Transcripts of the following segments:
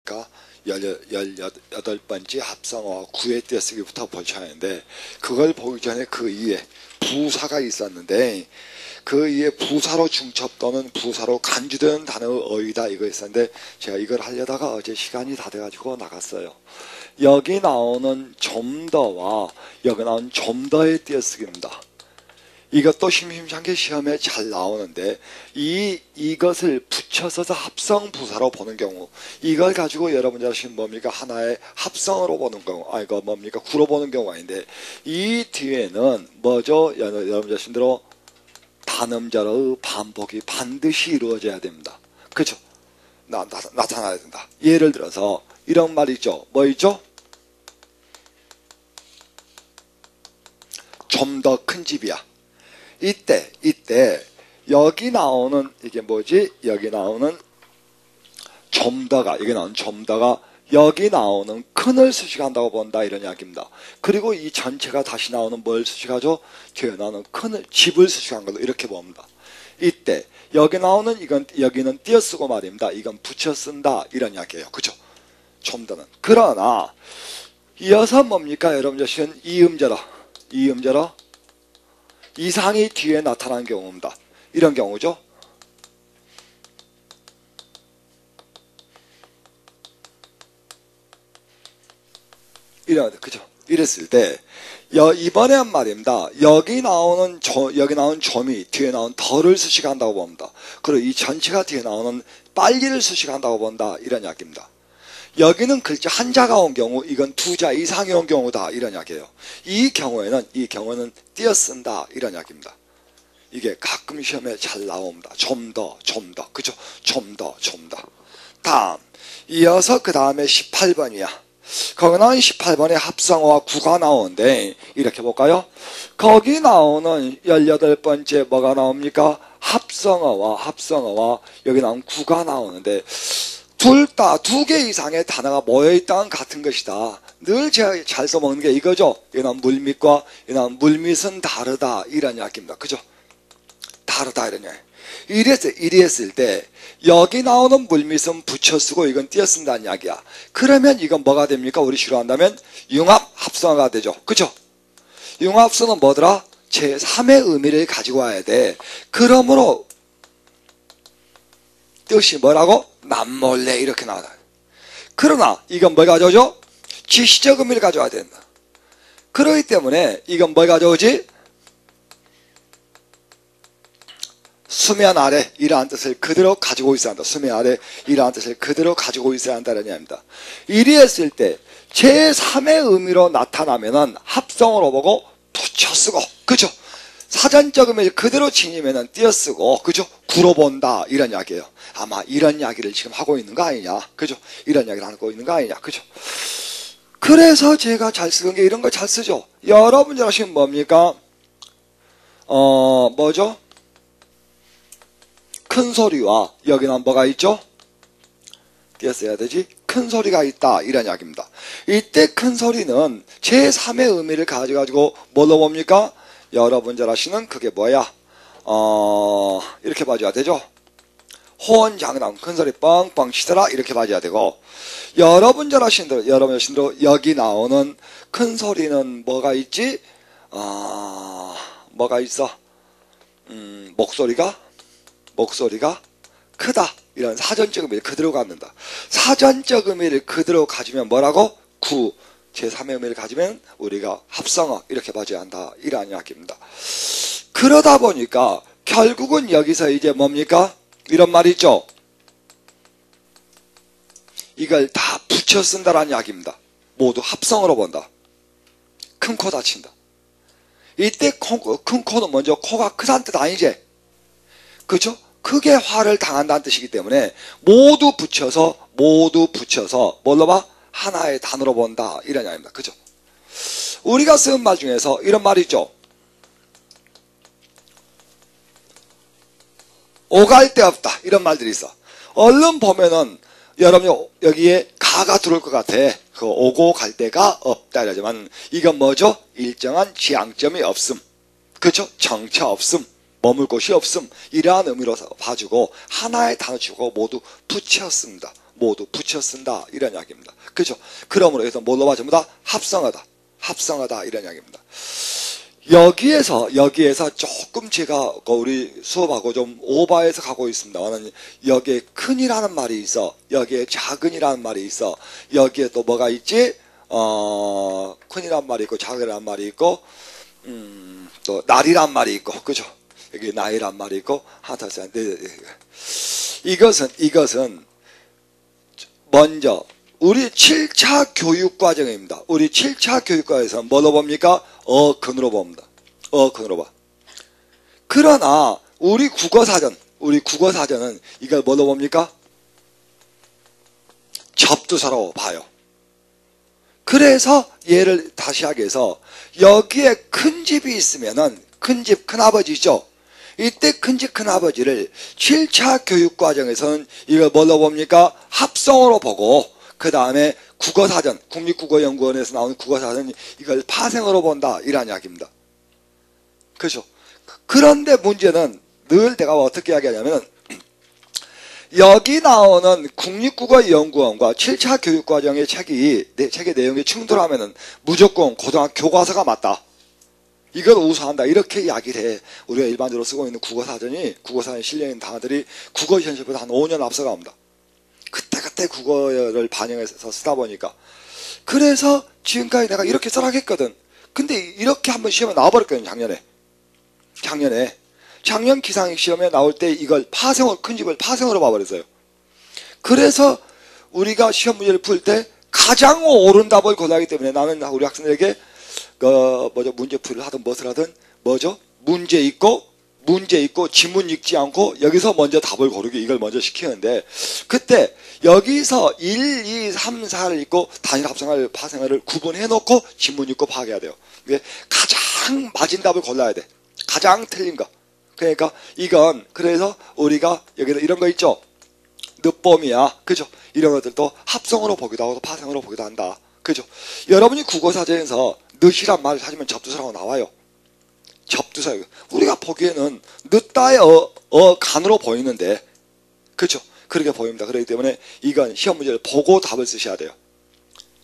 그러니까 18번째 합성어 구의 띄어쓰기부터 보셔야 하는데, 그걸 보기 전에 그 이에 부사가 있었는데, 그 이에 부사로 중첩 또는 부사로 간주되는 단어의 어휘다 이거 있었는데, 제가 이걸 하려다가 어제 시간이 다 돼가지고 나갔어요. 여기 나오는 좀 더와 여기 나오는 좀 더의 띄어쓰기입니다. 이것도 심심찮게 시험에 잘 나오는데, 이것을 붙여서 합성 부사로 보는 경우, 이걸 가지고 여러분들 하시는 뭡니까? 하나의 합성어로 보는 경우, 이거 뭡니까? 구로 보는 경우가 있는데, 이 뒤에는 뭐죠? 여러분들 하신 대로 단음절의 반복이 반드시 이루어져야 됩니다. 그죠? 나타나야 된다. 예를 들어서 이런 말 있죠? 뭐 있죠? 좀 더 큰 집이야. 이때 여기 나오는 이게 뭐지? 여기 나오는 좀 더가, 여기 나오는 좀 더가 여기 나오는 큰을 수식한다고 본다 이런 이야기입니다. 그리고 이 전체가 다시 나오는 뭘 수식하죠? 뒤에 나오는 큰을, 집을 수식한 걸로 이렇게 봅니다. 이때 여기 나오는 이건 여기는 띄어쓰고 말입니다. 이건 붙여 쓴다 이런 이야기예요. 그죠? 좀 더는. 그러나 이어서 뭡니까? 여러분들 시은 이음절어 이상이 뒤에 나타난 경우입니다. 이런 경우죠. 그죠? 이랬을 때, 이번엔 말입니다. 여기 나오는 점이 뒤에 나온 덜을 수식한다고 봅니다. 그리고 이 전체가 뒤에 나오는 빨리를 수식한다고 본다. 이런 이야기입니다. 여기는 글자 한자가 온 경우, 이건 두자 이상이 온 경우다. 이런 이야기예요. 이 경우에는 띄어쓴다. 이런 이야기입니다. 이게 가끔 시험에 잘 나옵니다. 좀 더. 그죠? 좀 더. 다음. 이어서 그 다음에 18번이야. 거기 나온 18번에 합성어와 구가 나오는데, 이렇게 볼까요? 거기 나오는 18번째 뭐가 나옵니까? 합성어와 여기 나온 구가 나오는데, 둘 다 두 개 이상의 단어가 모여있다는 같은 것이다. 늘 제가 잘 써먹는 게 이거죠. 이런 물밑과 이런 물밑은 다르다 이런 이야기입니다. 그죠? 다르다 이런 이야기. 이랬을 때 여기 나오는 물밑은 붙여쓰고 이건 띄어쓴다는 이야기야. 그러면 이건 뭐가 됩니까? 우리 싫어한다면 융합 합성어가 되죠. 그죠? 융합 합성어는 뭐더라? 제3의 의미를 가지고 와야 돼. 그러므로 뜻이 뭐라고? 남몰래 이렇게 나와요. 그러나 이건 뭘 가져오죠? 지시적 의미를 가져와야 된다. 그렇기 때문에 이건 뭘 가져오지? 수면 아래 이러한 뜻을 그대로 가지고 있어야 한다. 수면 아래 이러한 뜻을 그대로 가지고 있어야 한다는 이야기입니다. 이리했을 때 제3의 의미로 나타나면은 합성어로 보고 붙여쓰고, 그죠? 사전적 의미를 그대로 지니면은 띄어쓰고, 그죠? 구로 본다 이런 이야기예요. 아마 이런 이야기를 지금 하고 있는 거 아니냐, 그죠? 이런 이야기를 하고 있는 거 아니냐, 그죠? 그래서 제가 잘 쓰는 게 이런 거 잘 쓰죠. 여러분들 하시면 뭡니까? 뭐죠? 큰 소리와 여기는 뭐가 있죠? 띄어써야 되지? 큰 소리가 있다 이런 이야기입니다. 이때 큰 소리는 제3의 의미를 가져가지고 뭘로 봅니까? 여러분 잘 아시는 그게 뭐야? 이렇게 봐줘야 되죠. 호언장담, 큰소리 뻥뻥 치더라 이렇게 봐줘야 되고, 여러분 잘 아시는 대로 여기 나오는 큰소리는 뭐가 있지? 뭐가 있어? 목소리가 크다 이런 사전적 의미를 그대로 갖는다. 사전적 의미를 그대로 가지면 뭐라고? 구. 제3의 의미를 가지면 우리가 합성어 이렇게 봐줘야 한다 이런 이야기입니다. 그러다 보니까 결국은 여기서 이제 뭡니까? 이런 말이 있죠. 이걸 다 붙여 쓴다라는 이야기입니다. 모두 합성어로 본다. 큰 코 다친다. 이때 큰 코는 먼저 코가 크다는 뜻 아니지? 그죠? 크게 화를 당한다는 뜻이기 때문에 모두 붙여서 뭘로 봐? 하나의 단어로 본다 이런 이야기입니다. 그죠? 우리가 쓴 말 중에서 이런 말이 있죠. 오갈 데 없다 이런 말들이 있어. 얼른 보면은 여러분 여기에 가가 들어올 것 같아. 그 오고 갈 데가 없다 이러지만 이건 뭐죠? 일정한 지향점이 없음. 그죠? 정처 없음. 머물 곳이 없음. 이러한 의미로 봐주고 하나의 단어 주고 모두 붙였습니다. 모두 붙여 쓴다 이런 이야기입니다. 그죠? 그러므로 해서 뭘로 봐? 전부 다 합성하다. 합성하다 이런 이야기입니다. 여기에서 조금 제가 우리 수업하고 좀 오버해서 가고 있습니다만, 여기에 큰이라는 말이 있어, 여기에 작은이라는 말이 있어, 여기에 또 뭐가 있지? 큰이란 말이 있고 작은이란 말이 있고 또 날이란 말이 있고, 그죠? 여기 나이란 말이 있고 하다자. 이것은 먼저 우리 7차 교육과정입니다. 우리 7차 교육과정에서 뭐로 봅니까? 어근으로 봅니다. 어근으로 봐. 그러나 우리 국어사전은 이걸 뭐로 봅니까? 접두사로 봐요. 그래서 얘를 다시 하기 위해서 여기에 큰 집이 있으면은 큰집 큰아버지죠. 이때 큰집 큰아버지를 7차 교육과정에서는 이걸 뭘로 봅니까? 합성으로 보고, 그 다음에 국어사전, 국립국어연구원에서 나오는 국어사전 이걸 파생으로 본다 이런 이야기입니다. 그렇죠? 그런데 문제는 늘 내가 어떻게 이야기하냐면, 여기 나오는 국립국어연구원과 7차 교육과정의 책의 내용이 충돌하면은 무조건 고등학교 교과서가 맞다. 이걸 우수한다. 이렇게 이야기를 해. 우리가 일반적으로 쓰고 있는 국어사전이, 국어사전에 실려있는 단어들이 국어시험보다 한 5년 앞서갑니다. 그때 국어를 반영해서 쓰다 보니까. 그래서 지금까지 내가 이렇게 써라겠거든. 근데 이렇게 한번 시험에 나와버렸거든, 작년 기상학 시험에 나올 때 이걸 큰 집을 파생으로 봐버렸어요. 그래서 우리가 시험 문제를 풀 때 가장 옳은 답을 고르기 때문에 나는 우리 학생들에게 문제풀이를 하든 무엇을 하든 문제 있고 지문 읽지 않고 여기서 먼저 답을 고르기, 이걸 먼저 시키는데, 그때 여기서 1, 2, 3, 4를 읽고 단일 합성을 파생을 구분해 놓고 지문 읽고 파악해야 돼요. 가장 맞은 답을 골라야 돼. 가장 틀린 거. 그러니까 이건, 그래서 우리가 여기다 이런 거 있죠. 늦봄이야. 그죠? 이런 것들도 합성으로 보기도 하고 파생으로 보기도 한다. 그죠? 여러분이 국어사전에서 늦이란 말을 찾으면 접두사라고 나와요. 접두사. 우리가 보기에는 늦다의 간으로 보이는데, 그죠? 그렇게 보입니다. 그렇기 때문에 이건 시험 문제를 보고 답을 쓰셔야 돼요.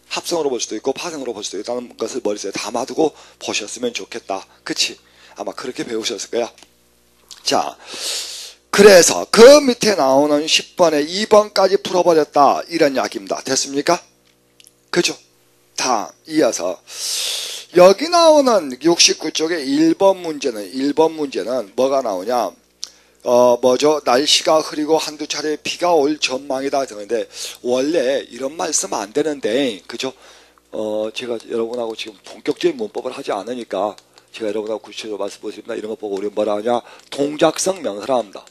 합성으로 볼 수도 있고 파생으로 볼 수도 있다는 것을 머릿속에 담아두고 보셨으면 좋겠다. 그치? 아마 그렇게 배우셨을 거야. 자, 그래서 그 밑에 나오는 10번에 2번까지 풀어버렸다 이런 이야기입니다. 됐습니까? 그죠? 다 이어서 여기 나오는 69쪽의 1번 문제는 뭐가 나오냐? 날씨가 흐리고 한두 차례 비가 올 전망이다 그러는데, 원래 이런 말 쓰면 안 되는데, 그죠? 제가 여러분하고 지금 본격적인 문법을 하지 않으니까 제가 여러분하고 구체적으로 말씀드립니다. 이런 거 보고 우리는 뭐라 하냐? 동작성 명사라 합니다.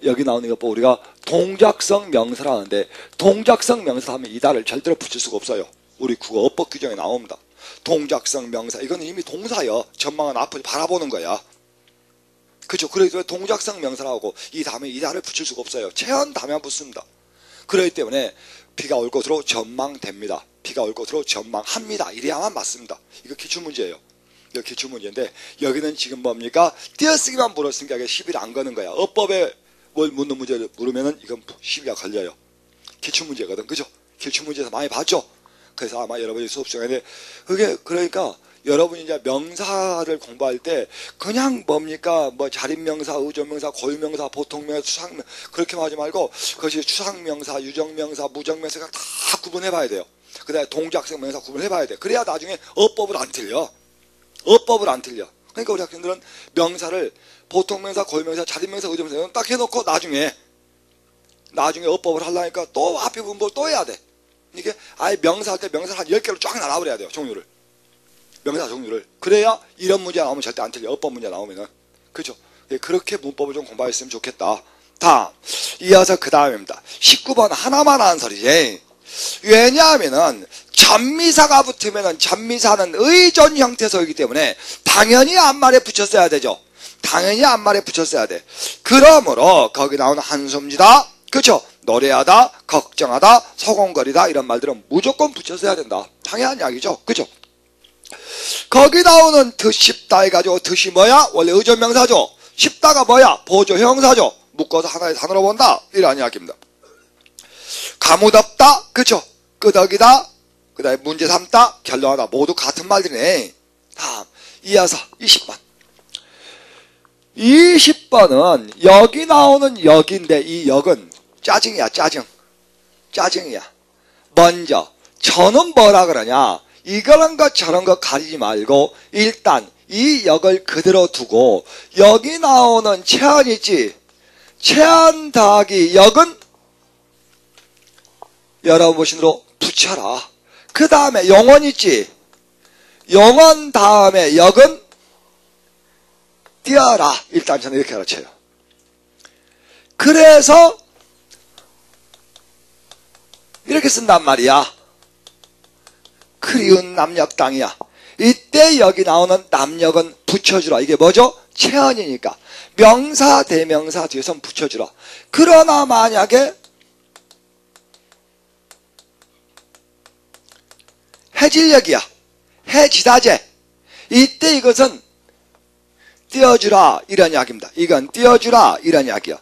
여기 나오는 것 보고 우리가 동작성 명사라 하는데, 동작성 명사 하면 이다를 절대로 붙일 수가 없어요. 우리 국어 어법 규정에 나옵니다. 동작성 명사, 이건 이미 동사여. 전망은 앞을 바라보는 거야. 그죠? 그래서 동작성 명사라고 이 다음에 이다를 붙일 수가 없어요. 체언 다음에 붙습니다. 그렇기 때문에 비가 올 것으로 전망됩니다. 비가 올 것으로 전망합니다. 이래야만 맞습니다. 이거 기출문제예요. 이거 기출문제인데, 여기는 지금 뭡니까? 띄어쓰기만 물었으니까 시비를 안 거는 거야. 어법에 뭘 묻는 문제를 물으면은 이건 시비가 걸려요. 기출문제거든. 그죠? 기출문제에서 많이 봤죠? 그래서 아마 여러분이 수업 시간에 그러니까 여러분이 이제 명사를 공부할 때 그냥 뭡니까? 자립명사, 의존명사, 고유명사, 보통명사, 추상명사 그렇게 하지 말고, 그것이 추상명사, 유정명사, 무정명사가 다 구분해 봐야 돼요. 그 다음에 동작성 명사 구분해 봐야 돼. 그래야 나중에 어법을 안 틀려. 그러니까 우리 학생들은 명사를 보통명사, 고유명사, 자립명사, 의존명사 딱 해놓고 나중에 어법을 하려니까 또 앞에 문법을 또 해야 돼. 이게 아예 명사할 때 명사를 한 10개로 쫙 나눠버려야 돼요. 명사 종류를. 그래야 이런 문제 나오면 절대 안 틀려. 어법 문제 나오면은. 그죠? 그렇게 문법을 좀 공부했으면 좋겠다. 다음. 이어서 그 다음입니다. 19번 하나만 하는 소리지. 왜냐하면은 전미사가 붙으면은 전미사는 의존 형태소이기 때문에 당연히 앞말에 붙였어야 되죠. 그러므로 거기 나오는 한숨지다. 그죠? 노래하다, 걱정하다, 소곤거리다 이런 말들은 무조건 붙여서 해야 된다. 당연한 이야기죠. 그죠? 거기 나오는 드쉽다 해가지고 드시 뭐야? 원래 의존명사죠. 쉽다가 뭐야? 보조 형사죠. 묶어서 하나의 단어로 본다. 이런 이야기입니다. 가무덥다, 그쵸? 끄덕이다, 그 다음에 문제 삼다, 결론하다. 모두 같은 말들이네. 다음, 이어서 20번. 20번은 여기 나오는 역인데 이 역은 짜증이야, 짜증. 짜증이야. 먼저, 저는 뭐라 그러냐? 이거는 것 저런 것 가리지 말고 일단 이 역을 그대로 두고 여기 나오는 체한 있지? 체한 더하기 역은 여러분으로 붙여라. 그 다음에 용언 있지? 용언 다음에 역은 띄어라. 일단 저는 이렇게 가르쳐요. 그래서 이렇게 쓴단 말이야. 그리운 남역 땅이야. 이때 여기 나오는 남역은 붙여주라. 이게 뭐죠? 체언이니까 명사 대명사 뒤에선 붙여주라. 그러나 만약에 해질역이야. 해지다제. 이때 이것은 띄워주라 이런 이야기입니다. 이건 띄워주라 이런 이야기야.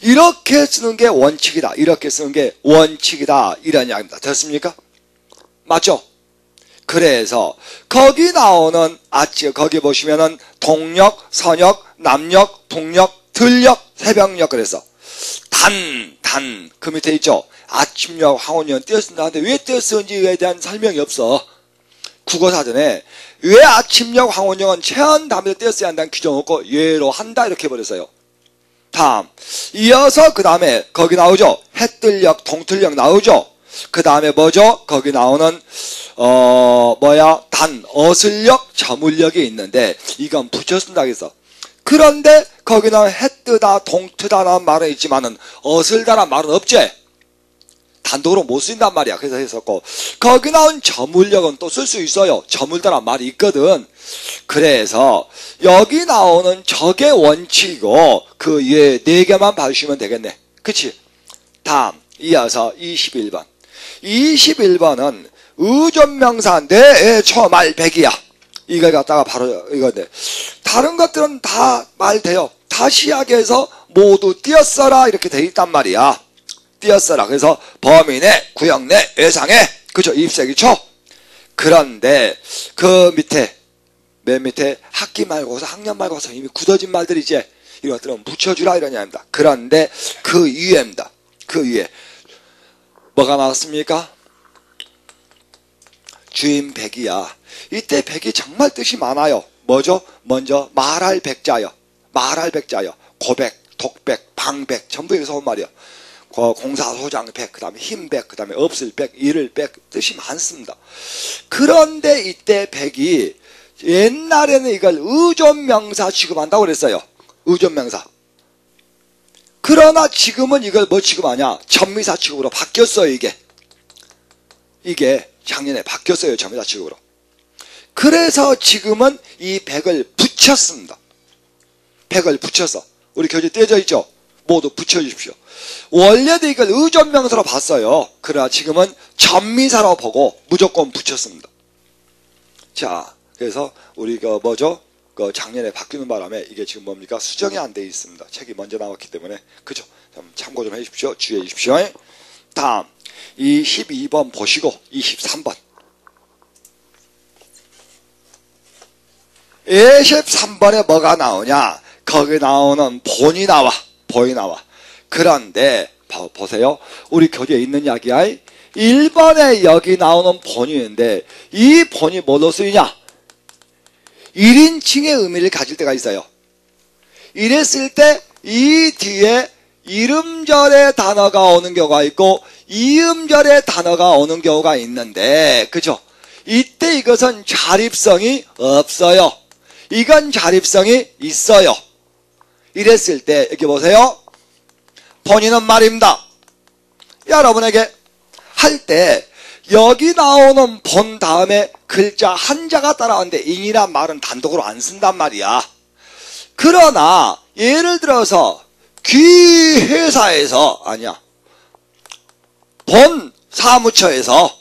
이렇게 쓰는 게 원칙이다. 이렇게 쓰는 게 원칙이다 이런 이야기입니다. 됐습니까? 맞죠? 그래서 거기 나오는 거기 보시면은 동역, 서역, 남역, 북역, 들역, 새벽역 그래서 단 그 밑에 있죠. 아침역, 황혼역 띄어쓴다는데 왜 띄어쓰는지에 대한 설명이 없어. 국어사전에 왜 아침역, 황혼역은 체언 다음에 띄어써야 한다는 규정 없고 예로 한다 이렇게 해버렸어요. 다음 이어서 그 다음에 거기 나오죠. 해뜰역, 동틀역 나오죠. 그 다음에 뭐죠? 거기 나오는 어슬역, 저물역이 있는데 이건 붙여쓴다 그래서. 그런데 거기는 해뜨다, 동트다라는 말은 있지만은 어슬다라는 말은 없지. 단독으로 못 쓴단 말이야. 그래서 했었고 거기 나온 저물역은 또 쓸 수 있어요. 저물다라는 말이 있거든. 그래서 여기 나오는 저게 원칙이고 그 위에 4개만 봐주시면 되겠네. 그치? 다음 이어서 21번. 21번은 의존명사인데 초말백이야. 이걸 갖다가 바로 이건데 다른 것들은 다 말돼요. 다시 하게해서 모두 띄어써라 이렇게 돼 있단 말이야. 띄어써라. 그래서 범인의, 구역내, 외상의 그죠? 입색이죠. 그런데 그 밑에 맨 밑에 학기 말고서 학년 말고서 이미 굳어진 말들이지. 이것들은 붙여주라 이런 이야기입니다. 그런데 그 위에입니다. 그 위에 뭐가 나왔습니까? 주인 백이야. 이때 백이 정말 뜻이 많아요. 뭐죠? 먼저 말할 백자요. 말할 백자요. 고백, 독백, 방백 전부 여기서 온 말이요. 공사소장 백, 그 다음에 힘백, 그 다음에 없을 백, 잃을 백 뜻이 많습니다. 그런데 이때 백이 옛날에는 이걸 의존명사 취급한다고 그랬어요. 의존명사. 그러나 지금은 이걸 뭐 취급하냐? 전미사 취급으로 바뀌었어요. 이게 작년에 바뀌었어요. 전미사 취급으로. 그래서 지금은 이 백을 붙였습니다. 백을 붙여서 우리 교재 떼져 있죠? 모두 붙여주십시오. 원래도 이걸 의존명사로 봤어요. 그러나 지금은 전미사로 보고 무조건 붙였습니다. 자, 그래서 우리 뭐죠? 작년에 바뀌는 바람에 이게 지금 뭡니까? 수정이 안 돼 있습니다. 책이 먼저 나왔기 때문에. 그죠? 참고 좀 해주십시오. 주의해 주십시오. 다음 22번 보시고 23번. 23번에 뭐가 나오냐? 거기 나오는 본이 나와. 본이 나와. 그런데 보세요. 우리 교재에 있는 이야기야. 1번에 여기 나오는 본이 있는데 이 본이 뭘로 쓰이냐? 1인칭의 의미를 가질 때가 있어요. 이랬을 때 이 뒤에 이름절의 단어가 오는 경우가 있고 이음절의 단어가 오는 경우가 있는데 그죠? 이때 이것은 자립성이 없어요. 이건 자립성이 있어요. 이랬을 때 여기 보세요. 본인은 말입니다. 여러분에게 할 때 여기 나오는 본 다음에 글자 한자가 따라오는데 인이란 말은 단독으로 안 쓴단 말이야. 그러나 예를 들어서 귀회사에서 아니야. 본 사무처에서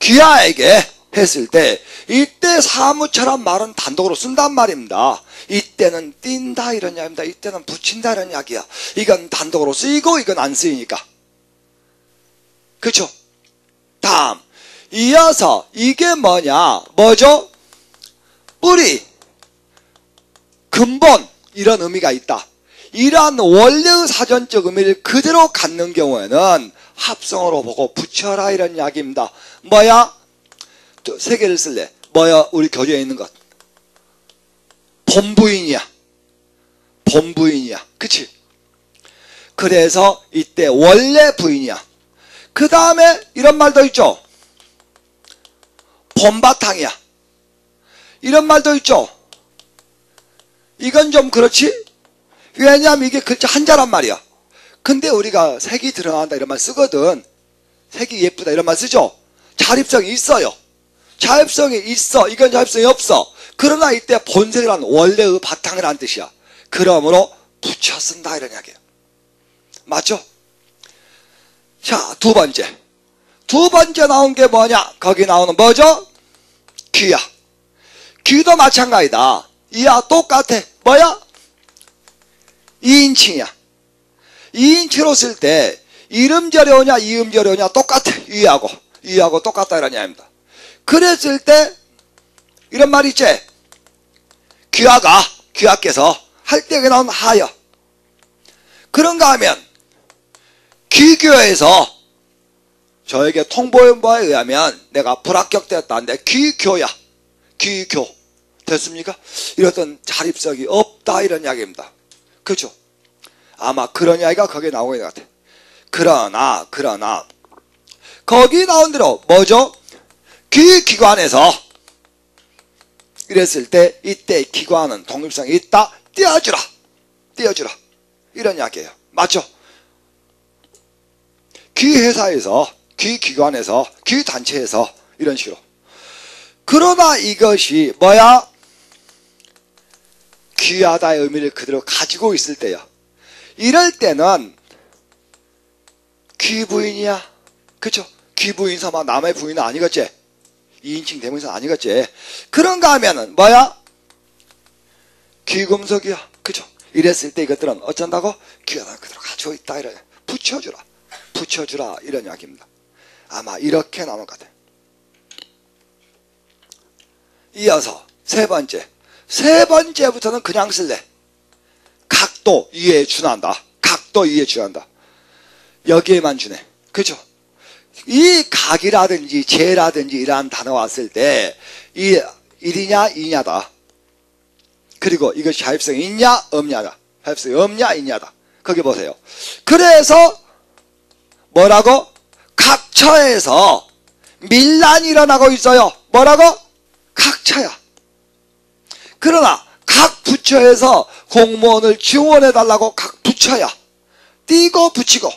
귀하에게 했을 때 이때 사무처란 말은 단독으로 쓴단 말입니다. 이때는 띈다 이런 이야기입니다. 이때는 붙인다 이런 이야기야. 이건 단독으로 쓰이고 이건 안 쓰이니까. 그쵸? 다음 이어서 이게 뭐냐? 뭐죠? 뿌리, 근본 이런 의미가 있다. 이러한 원래의 사전적 의미를 그대로 갖는 경우에는 합성어로 보고 붙여라 이런 이야기입니다. 뭐야? 세 개를 쓸래. 뭐야? 우리 교재에 있는 것. 본부인이야. 본부인이야. 그치? 그래서 이때 원래 부인이야. 그 다음에 이런 말도 있죠. 본바탕이야. 이런 말도 있죠. 이건 좀 그렇지? 왜냐하면 이게 글자 한자란 말이야. 근데 우리가 색이 드러난다 이런 말 쓰거든. 색이 예쁘다 이런 말 쓰죠. 자립성이 있어요. 자립성이 있어. 이건 자립성이 없어. 그러나 이때 본색이란 원래의 바탕이라는 뜻이야. 그러므로 붙여 쓴다 이런 이야기예요. 맞죠? 자, 두 번째. 두 번째 나온 게 뭐냐? 거기 나오는 뭐죠? 귀야. 귀도 마찬가지다. 이야 똑같아. 뭐야? 2인칭이야. 2인칭으로 쓸 때 이음절이 오냐 이음절이 오냐 똑같아. 위하고 똑같다 이런 이야기입니다. 그랬을 때 이런 말 있지? 귀하께서 할 때 나온 하여. 그런가 하면 귀교에서 저에게 통보한 바에 의하면 내가 불합격되었다는데 귀교야. 귀교. 됐습니까? 이랬던 자립성이 없다 이런 이야기입니다. 그죠? 아마 그런 이야기가 거기에 나오고 있는 것 같아. 그러나 거기 나온 대로 뭐죠? 귀기관에서 이랬을 때 이때 기관은 독립성이 있다. 띄워주라 이런 이야기예요. 맞죠? 귀회사에서 귀기관에서 귀단체에서 이런 식으로. 그러나 이것이 뭐야? 귀하다의 의미를 그대로 가지고 있을 때요. 이럴 때는 귀부인이야. 그쵸? 귀부인 삼아 남의 부인은 아니겠지? 2인칭 대명사 아니겠지? 그런가 하면은 뭐야? 귀금속이야. 그죠? 이랬을 때 이것들은 어쩐다고? 귀하다 그대로 가지고 있다. 이런 붙여주라 이런 이야기입니다. 아마 이렇게 나올 것 같아요. 이어서 세 번째부터는 그냥 쓸래. 각도 이해에 준한다. 여기에만 주네. 그죠? 이 각이라든지 재라든지 이러한 단어 왔을 때 이 1이냐 2냐다. 그리고 이것이 자립성이 있냐 없냐다. 자립성이 없냐 있냐다. 거기 보세요. 그래서 뭐라고? 각처에서 밀란이 일어나고 있어요. 뭐라고? 각처야. 그러나 각 부처에서 공무원을 지원해달라고 각 부처야. 띄고 붙이고.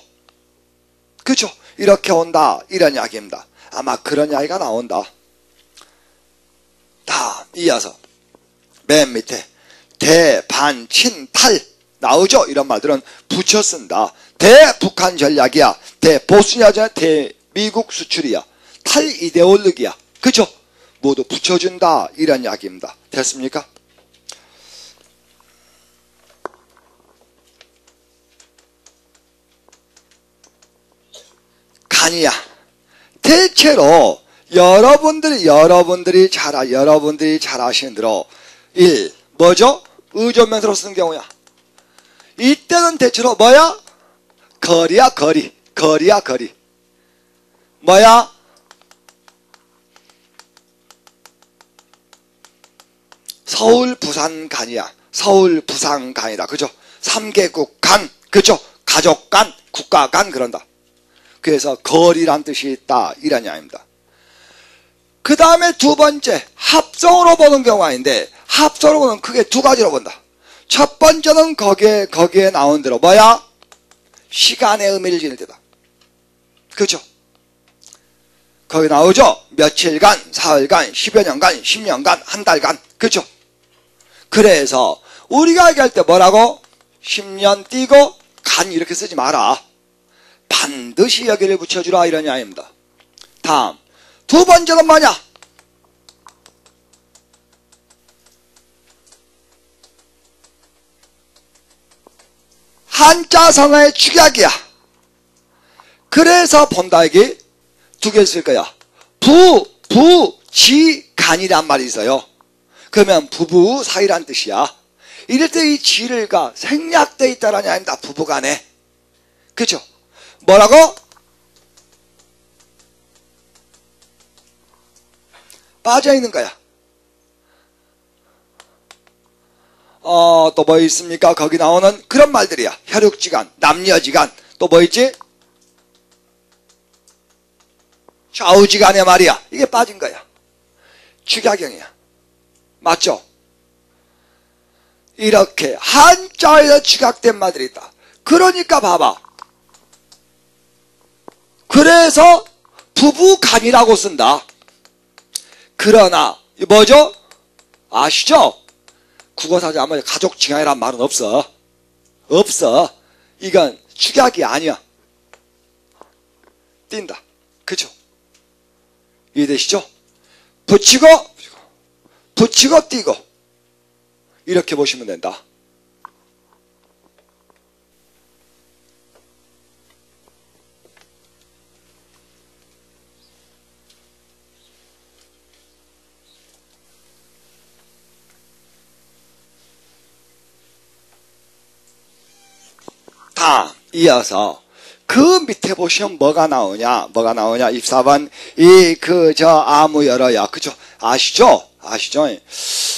그죠? 이렇게 온다. 이런 이야기입니다. 아마 그런 이야기가 나온다. 다음 이어서 맨 밑에 대반친탈 나오죠? 이런 말들은 붙여 쓴다. 대북한 전략이야. 대보수냐잖아. 대미국 수출이야. 탈이데올로기야. 그죠? 모두 붙여준다. 이런 이야기입니다. 됐습니까? 간이야. 대체로 여러분들이 잘 아시는 대로 1. 뭐죠? 의존면서로 쓰는 경우야. 이때는 대체로 뭐야? 거리야 거리. 뭐야? 서울 부산 간이야. 서울 부산 간이다. 그죠? 3개국 간. 그죠? 가족 간, 국가 간 그런다. 그래서 거리란 뜻이 있다. 이런 이야기입니다. 그 다음에 두 번째 합성으로 보는 경우가 있는데 합성으로 보는 크게 두 가지로 본다. 첫 번째는 거기에 나온 대로 뭐야? 시간의 의미를 지닐 때다. 그죠? 거기 나오죠? 며칠간, 사흘간, 10여 년간, 10년간, 한 달간. 그죠? 그래서 우리가 얘기할 때 뭐라고? 10년 띄고 간 이렇게 쓰지 마라. 반드시 여기를 붙여주라 이런 이야기입니다. 다음 두 번째는 뭐냐? 한자성어의 축약이야. 그래서 본다 이게 두 개를 쓸 거야. 부지간이란 말이 있어요. 그러면 부부 사이란 뜻이야. 이럴 때 이 지를가 생략되어 있다라는 게 아닙니다. 부부간에. 그죠? 뭐라고? 빠져있는 거야. 또 뭐 있습니까? 거기 나오는 그런 말들이야. 혈육지간, 남녀지간, 또 뭐 있지? 좌우지간의 말이야. 이게 빠진 거야. 축약형이야. 맞죠? 이렇게 한자에서 축약된 말들이 있다. 그러니까 봐봐. 그래서 부부간이라고 쓴다. 그러나 뭐죠? 아시죠? 국어사전 아마 가족지간이란 말은 없어. 없어. 이건 축약이 아니야. 띈다. 그죠? 이해되시죠? 붙이고 띄고 이렇게 보시면 된다. 다음 이어서 그 밑에 보시면 뭐가 나오냐? 입사번 아무 열어야. 그죠? 아시죠?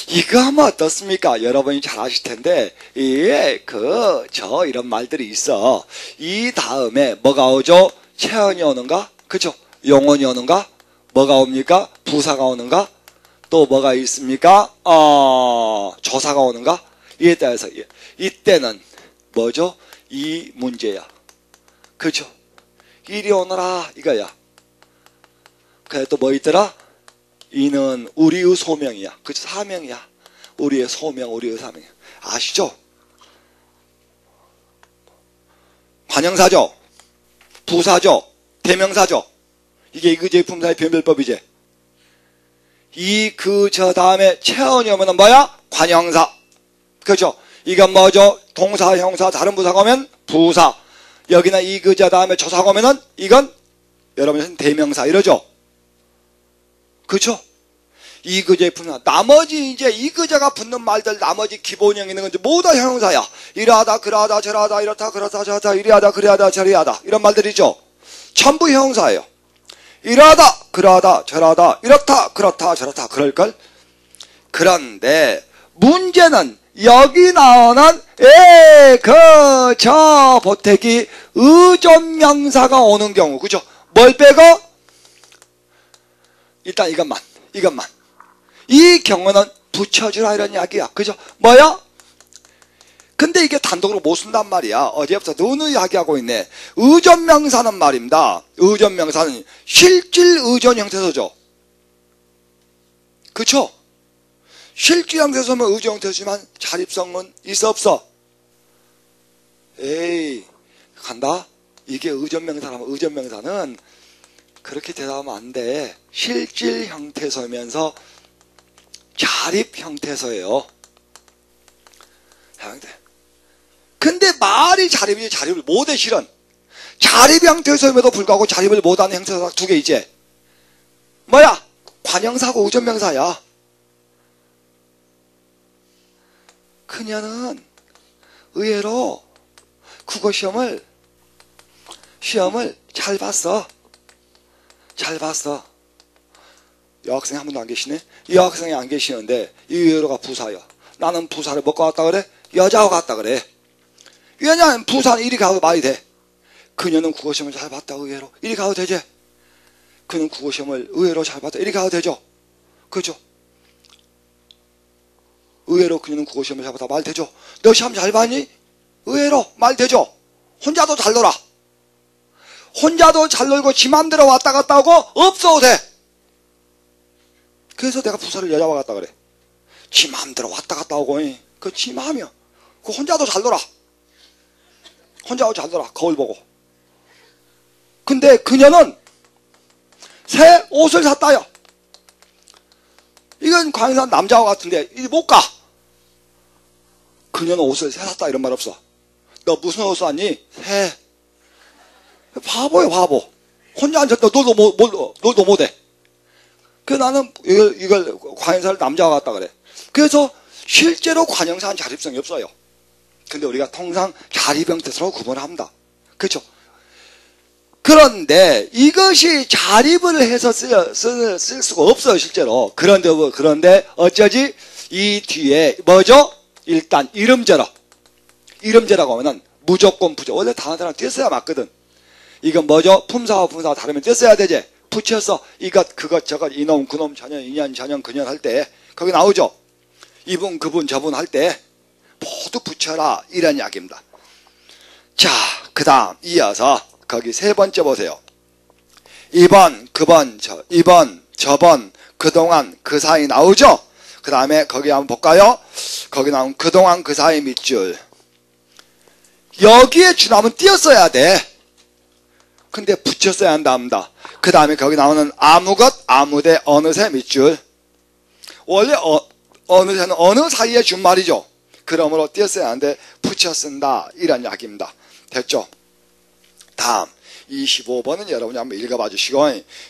이거 하면 어떻습니까? 여러분이 잘 아실 텐데 이런 말들이 있어. 이 다음에 뭐가 오죠? 체언이 오는가? 그죠? 용언이 오는가? 뭐가 옵니까? 부사가 오는가? 또 뭐가 있습니까? 조사가 오는가? 이에 따라서 이때는 뭐죠? 이 문제야. 그죠? 이리 오너라 이거야. 그래 또 뭐 있더라? 이는 우리의 소명이야. 그죠? 사명이야. 우리의 소명, 우리의 사명이야. 아시죠? 관형사죠? 부사죠? 대명사죠? 이게 이그제의 품사의 변별법이지. 다음에 체언이 오면은 뭐야? 관형사. 그죠? 이건 뭐죠? 동사, 형사, 다른 부사가 오면 부사. 여기는 이그자 다음에 조사가 오면은 이건 여러분 대명사 이러죠? 그죠? 이그자의 품사. 나머지 이제 이그자가 붙는 말들 나머지 기본형 있는 건 모두 다 형용사야. 이러하다, 그러하다, 저러하다, 이렇다, 그렇다, 저렇다, 이리하다, 그리하다, 저리하다. 이런 말들이죠. 전부 형용사예요. 이러하다, 그러하다, 저러하다, 이렇다, 그렇다, 저렇다, 그럴걸? 그런데 문제는 여기 나오는 보태기 의존명사가 오는 경우. 그죠? 뭘 빼고? 일단 이것만. 이 경우는 붙여주라 이런 이야기야. 그죠? 뭐야? 근데 이게 단독으로 못 쓴단 말이야. 어제부터 너무 이야기하고 있네. 의존명사는 말입니다. 의존명사는 실질 의존 형태소죠. 그쵸? 실질 형태소면 의존 형태지만 자립성은 있어 없어? 에이 간다? 이게 의존명사라면 의존명사는 그렇게 대답하면 안 돼. 실질 형태소면서 자립 형태소예요. 근데 말이 자립이지 자립을 못해 실은. 자립 형태소임에도 불구하고 자립을 못하는 형태소가 두 개 있지. 뭐야? 관형사고 의존명사야. 그녀는 의외로 국어 시험을 잘 봤어. 여학생이 한 분도 안 계시네. 이 여학생이 안 계시는데 의외로가 부사야. 나는 부사를 먹고 왔다 그래? 여자하고 갔다 그래. 왜냐하면 부사는 이리 가도 말이 돼. 그녀는 국어 시험을 잘 봤다 의외로. 이리 가도 되지. 그는 국어 시험을 의외로 잘 봤다. 이리 가도 되죠. 그죠? 의외로 그녀는 국어 시험을 잘 봤다. 말 되죠. 너 시험 잘 봤니? 의외로 말 되죠. 혼자도 잘 놀아. 혼자도 잘 놀고 지 맘대로 왔다 갔다 하고 없어도 돼. 그래서 내가 부사를 여자와 갔다 그래. 지 맘대로 왔다 갔다 하고 그 지 맘이야. 그 혼자도 잘 놀아. 거울 보고. 근데 그녀는 새 옷을 샀다요. 이건 관상 남자와 같은데 이 못 가. 그녀는 옷을 새 샀다 이런 말 없어. 너 무슨 옷 샀니? 새. 바보야, 바보. 혼자 앉았다. 너도 못해. 그래서 나는 이걸 관형사를 남자가 갖다 그래. 그래서 실제로 관형사는 자립성이 없어요. 근데 우리가 통상 자립형태로 구분을 합니다. 그렇죠? 그런데 이것이 자립을 해서 쓸 수가 없어요, 실제로. 그런데 어쩌지? 이 뒤에 뭐죠? 일단 이름제로. 이름제라고 하면은 무조건 부정. 원래 단어들은 띄어야 맞거든. 이건 뭐죠? 품사와 분사가 다르면 띄어야 되지. 붙여서 이것, 그것, 저것, 이놈, 그놈, 저년, 이년, 저년, 그년 할 때 거기 나오죠? 이분, 그분, 저분 할 때 모두 붙여라. 이런 이야기입니다. 자, 그 다음 이어서 거기 세 번째 보세요. 이번, 그번, 이번, 저번, 그동안, 그 사이 나오죠? 그 다음에 거기 한번 볼까요? 거기 나온 그동안, 그 사이 밑줄. 여기에 주나면 띄었어야 돼. 근데 붙였어야 한답니다. 그 다음에 거기 나오는 아무것, 아무데, 어느새 밑줄. 원래 어느새는 어느 사이에 준 말이죠. 그러므로 띄었어야 하는데 붙여 쓴다. 이런 이야기입니다. 됐죠? 다음 25번은 여러분이 한번 읽어봐 주시고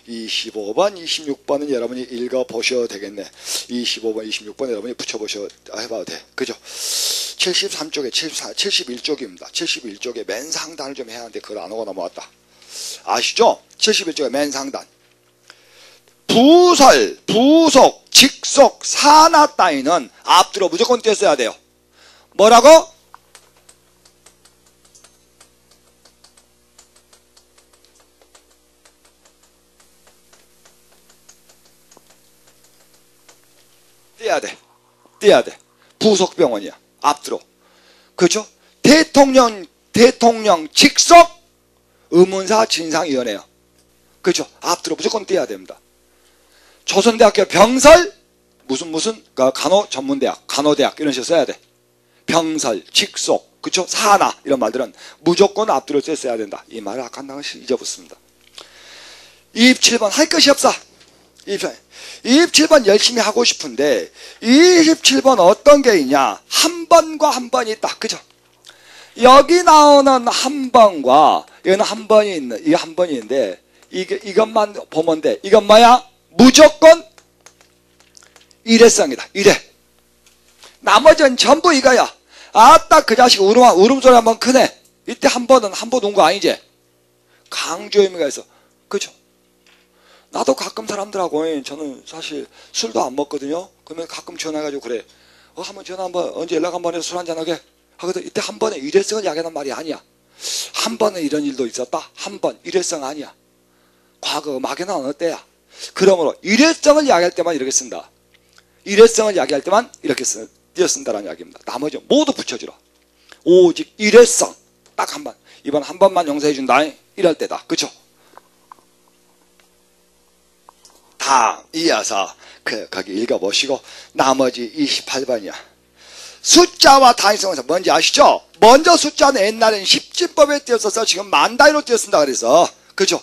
25번, 26번은 여러분이 읽어보셔도 되겠네. 25번, 26번 여러분이 붙여보셔 해봐도 돼. 그죠? 73쪽에 71쪽입니다. 71쪽에 맨 상단을 좀 해야 하는데 그걸 안 하고 넘어왔다. 아시죠? 71쪽에 맨 상단. 부설, 부속, 직속, 산하 따위는 앞뒤로 무조건 띄었어야 돼요. 뭐라고? 띄어야 돼. 부속병원이야. 앞뒤로. 그렇죠? 대통령 직속 의문사 진상위원회요. 그렇죠? 앞뒤로 무조건 띄어야 됩니다. 조선대학교 병설 무슨 간호전문대학, 간호대학 이런 식으로 써야 돼. 병설, 직속, 그렇죠? 산하 이런 말들은 무조건 앞뒤로 써야 된다. 이 말을 아까 한 번씩 잊어붙습니다. 27번 할 것이 없어. 27번 열심히 하고 싶은데 27번 어떤 게 있냐? 한 번과 한 번이 있다. 그죠? 여기 나오는 한 번과 여기는 한 번이 있는, 이게 한 번이 있는데 이것만 보면 돼. 이건 뭐야? 무조건 일회성이다. 일회. 나머지는 전부 이거야. 아따 그 자식 울음소리 한번 크네. 이때 한 번은 한 번 온 거 아니지? 강조 의미가 있어. 그죠? 나도 가끔 사람들하고 저는 사실 술도 안 먹거든요. 그러면 가끔 전화해가지고 그래. 한번 전화 한번 언제 연락 한번 해서 술 한잔하게 하거든. 이때 한 번에 일회성을 야기하는 말이 아니야. 한 번에 이런 일도 있었다. 한 번 일회성 아니야. 과거 막연한 어느 때야. 그러므로 일회성을 이야기할 때만 이렇게 쓴다. 일회성을 이야기할 때만 이렇게 띄어쓴다라는 이야기입니다. 나머지 모두 붙여주라. 오직 일회성 딱 한 번. 이번 한 번만 용서해 준다. 이럴 때다. 그쵸? 다 이어서 거기 읽어보시고 나머지 28번이야. 숫자와 단위성에서 뭔지 아시죠? 먼저 숫자는 옛날엔 십진법에 띄었어서 지금 만 단위로 띄었습니다. 그래서 그죠?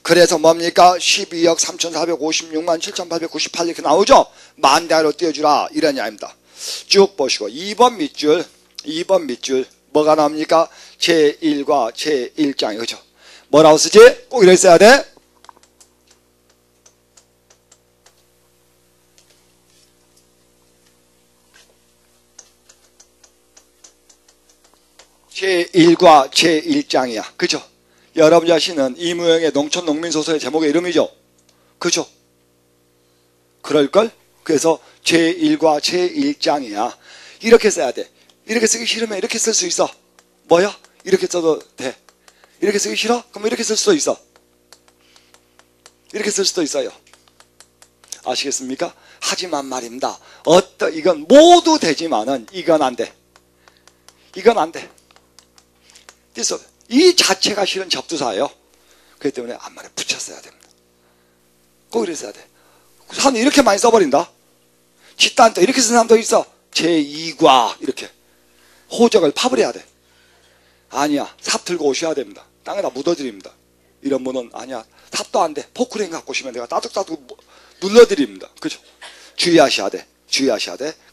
그래서 뭡니까? 12억 3,456만 7,898 이렇게 나오죠? 만 단위로 띄워주라 이런 이야기입니다. 쭉 보시고 2번 밑줄 뭐가 나옵니까? 제1과 제1장이 그죠? 뭐라고 쓰지? 꼭 이렇게 써야 돼. 제1과 제1장이야. 그죠? 여러분 자신은 이무영의 농촌농민소설의 제목의 이름이죠? 그죠? 그럴걸? 그래서 제1과 제1장이야. 이렇게 써야 돼. 이렇게 쓰기 싫으면 이렇게 쓸 수 있어. 뭐야? 이렇게 써도 돼. 이렇게 쓰기 싫어? 그럼 이렇게 쓸 수도 있어. 이렇게 쓸 수도 있어요. 아시겠습니까? 하지만 말입니다. 이건 모두 되지만은 이건 안 돼. 이건 안 돼. 그래서 이 자체가 실은 접두사예요. 그렇기 때문에 앞말에 붙였어야 됩니다. 꼭 이렇게 써야 돼. 사람이 이렇게 많이 써버린다. 집단도 이렇게 쓰는 사람도 있어. 제2과 이렇게 호적을 파버려야 돼. 아니야. 삽 들고 오셔야 됩니다. 땅에다 묻어드립니다. 이런 분은 아니야. 삽도 안 돼. 포크레인 갖고 오시면 내가 따둑따둑 눌러드립니다. 그죠? 주의하셔야 돼.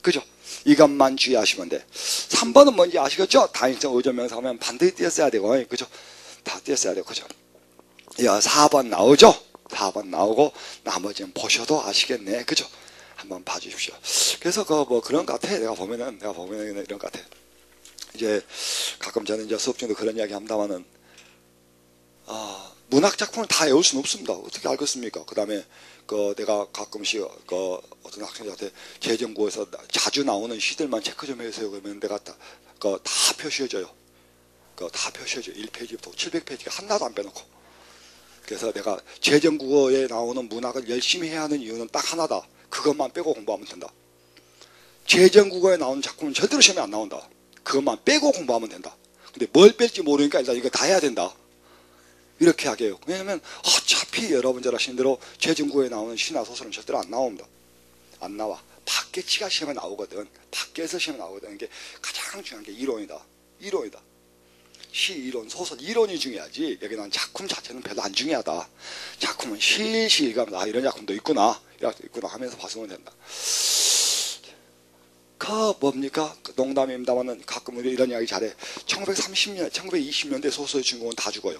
그죠? 이것만 주의하시면 돼. 3번은 뭔지 아시겠죠? 다인성 의존명사 하면 반드시 띄었어야 되고, 그죠? 다 띄었어야 되고, 그죠? 야, 4번 나오죠? 4번 나오고 나머지는 보셔도 아시겠네. 그죠? 한번 봐주십시오. 그래서 그런 것 같아. 내가 보면은 이런 것 같아. 이제 가끔 저는 이제 수업 중에도 그런 이야기 합니다만은, 문학 작품을 다 외울 수는 없습니다. 어떻게 알겠습니까? 그 다음에 내가 가끔씩 어떤 학생들한테 재정구에서 자주 나오는 시들만 체크 좀 해주세요. 그러면 내가 다 표시해줘요. 다 표시해줘요. 1페이지부터 700페이지가 하나도 안 빼놓고. 그래서 내가 재정국어에 나오는 문학을 열심히 해야 하는 이유는 딱 하나다. 그것만 빼고 공부하면 된다. 재정국어에 나오는 작품은 절대로 시험에 안 나온다. 그것만 빼고 공부하면 된다. 근데 뭘 뺄지 모르니까 일단 이거 다 해야 된다. 이렇게 하게 해요. 왜냐면 어차피 여러분 잘 아시는 대로 재정국어에 나오는 시나 소설은 절대로 안 나옵니다. 안 나와. 밖에 치가 시험에 나오거든. 밖에서 시험에 나오거든. 이게 가장 중요한 게 이론이다. 이론이다. 시 이론, 소설 이론이 중요하지. 여기 나온 작품 자체는 별로 안 중요하다. 작품은 실실 읽으면 이런 작품도 있구나. 이런 작품도 있구나 하면서 봤으면 된다. 뭡니까? 농담입니다만은 가끔 우리 이런 이야기 잘해. 1930년, 1920년대 소설의 주인공은 다 죽어요.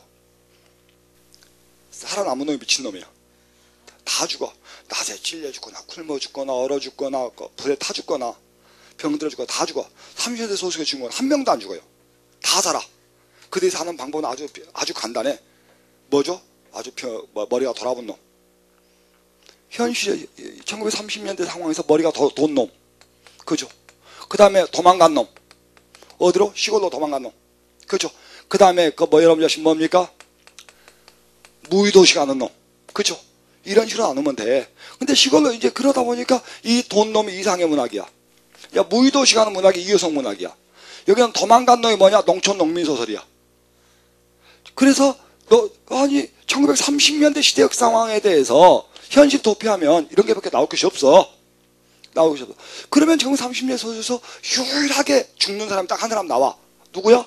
살아남은 놈이 미친놈이야. 다 죽어. 낮에 찔려 죽거나 굶어 죽거나 얼어 죽거나 불에 타 죽거나 병들어 죽거나 다 죽어. 30년대 소설의 주인공은 한 명도 안 죽어요. 다 살아. 그들이 사는 방법은 아주 간단해. 뭐죠? 머리가 돌아본 놈. 현실에 1930년대 상황에서 머리가 돈 놈. 그죠? 그 다음에 도망간 놈. 어디로? 시골로 도망간 놈. 그죠? 그 다음에 여러분 자신 뭡니까? 무의도시 가는 놈. 그죠? 이런 식으로 나누면 돼. 근데 시골로 이제 그러다 보니까 이 돈 놈이 이상의 문학이야. 야, 무의도시 가는 문학이 이효성 문학이야. 여기는 도망간 놈이 뭐냐? 농촌 농민 소설이야. 그래서 1930년대 시대적 상황에 대해서 현실 도피하면 이런 게밖에 나올 것이 없어. 그러면 1930년대 소설에서 유일하게 죽는 사람이 딱 한 사람 나와. 누구야?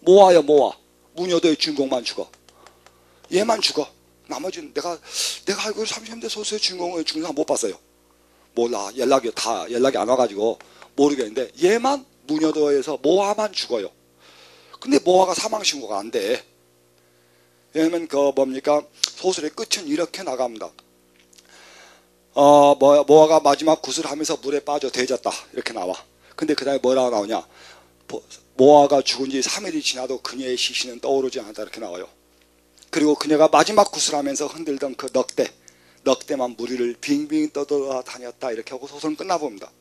모아야 모아. 무녀도의 주인공만 죽어. 얘만 죽어. 나머지는 내가 알고 30년대 소설의 주인공을 죽는 사람 못 봤어요. 몰라. 연락이 안 와가지고 모르겠는데 얘만 무녀도에서 모아만 죽어요. 근데 모아가 사망신고가 안 돼. 왜냐면 소설의 끝은 이렇게 나갑니다. 모아가 마지막 굿을 하면서 물에 빠져 대졌다. 이렇게 나와. 근데 그 다음에 뭐라고 나오냐? 모아가 죽은 지 3일이 지나도 그녀의 시신은 떠오르지 않았다. 이렇게 나와요. 그리고 그녀가 마지막 굿을 하면서 흔들던 그 넉대만 무리를 빙빙 떠돌아다녔다. 이렇게 하고 소설은 끝나봅니다.